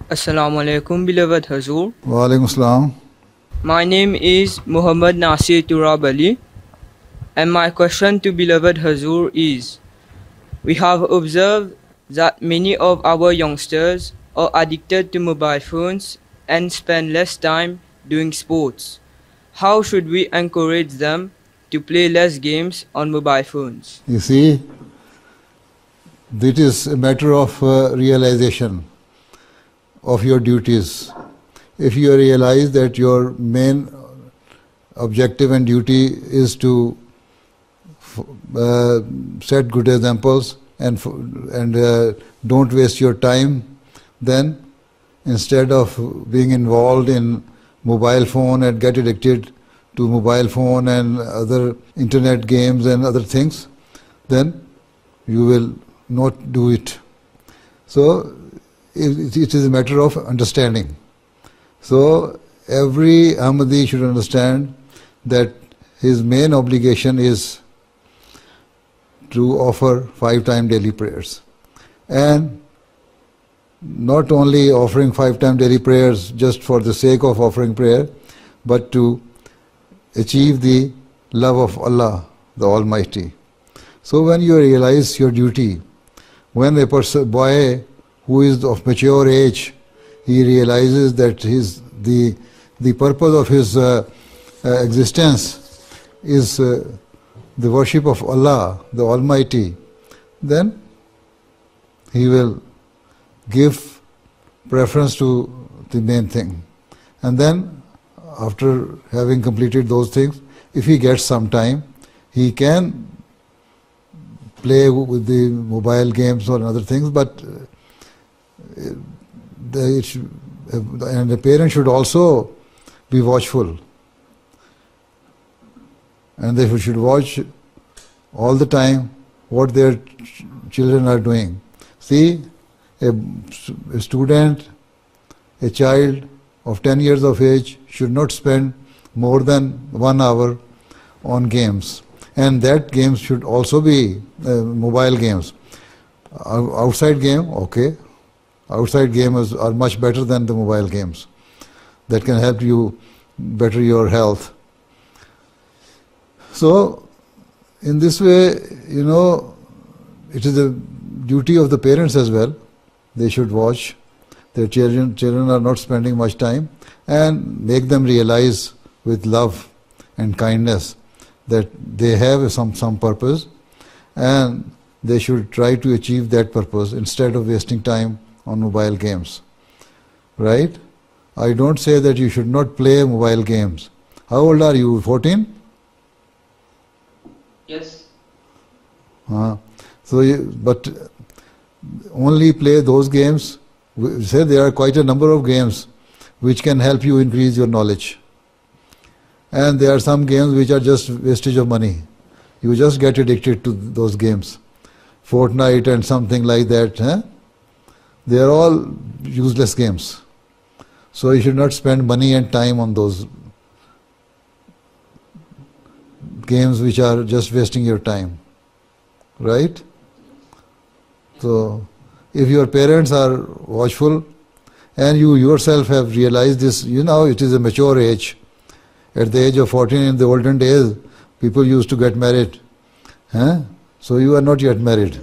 Assalamu alaikum, beloved Hazur. Walaikum Assalam. My name is Muhammad Nasir Turabali, and my question to beloved Hazur is: we have observed that many of our youngsters are addicted to mobile phones and spend less time doing sports. How should we encourage them to play less games on mobile phones? You see, it is a matter of realization of your duties. If you realize that your main objective and duty is to set good examples and don't waste your time, then instead of being involved in mobile phone and get addicted to mobile phone and other internet games and other things, then you will not do it. So it is a matter of understanding. So every Ahmadi should understand that his main obligation is to offer 5-time daily prayers. And not only offering 5-time daily prayers just for the sake of offering prayer, but to achieve the love of Allah, the Almighty. So when you realize your duty, when a boy who is of mature age, he realizes that the purpose of his existence is the worship of Allah, the Almighty, then he will give preference to the main thing. And then after having completed those things, if he gets some time, he can play with the mobile games or other things, but and the parent should also be watchful, and they should watch all the time what their children are doing. See, a student, a child of 10 years of age should not spend more than 1 hour on games, and that games should also be mobile games. Outside game, okay. Outside games are much better than the mobile games. That can help you better your health. So, in this way, it is the duty of the parents as well. They should watch their children. Children are not spending much time, and make them realize with love and kindness that they have some purpose, and they should try to achieve that purpose instead of wasting time on mobile games, right? I don't say that you should not play mobile games. How old are you? 14? Yes. But only play those games. We say there are quite a number of games which can help you increase your knowledge. And there are some games which are just wastage of money. You just get addicted to those games. Fortnite and something like that. They are all useless games. So you should not spend money and time on those games which are just wasting your time. Right? So if your parents are watchful and you yourself have realized this, it is a mature age. At the age of 14 in the olden days, people used to get married. So you are not yet married.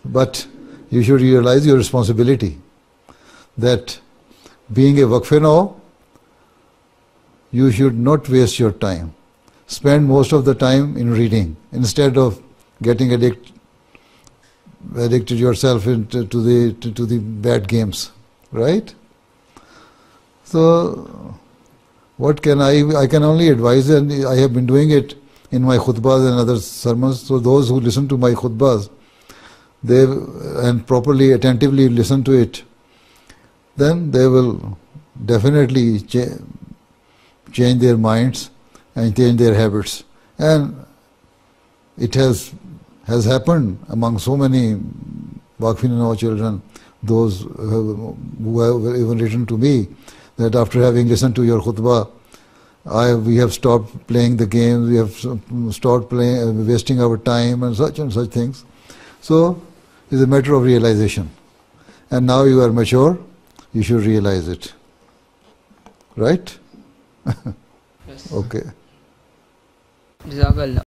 But you should realize your responsibility that being a waqf, you should not waste your time. Spend most of the time in reading instead of getting addicted yourself to the bad games, right? So what can I can only advise, and I have been doing it in my khutbahs and other sermons. So those who listen to my khutbahs, and properly, attentively listen to it, then they will definitely change their minds and change their habits. And it has happened among so many Waqf children, those who have even written to me, that after having listened to your khutbah, we have stopped playing the games, we have stopped wasting our time and such things. So it's a matter of realization. And now you are mature, you should realize it. Right? Yes. Okay. Jazakallah.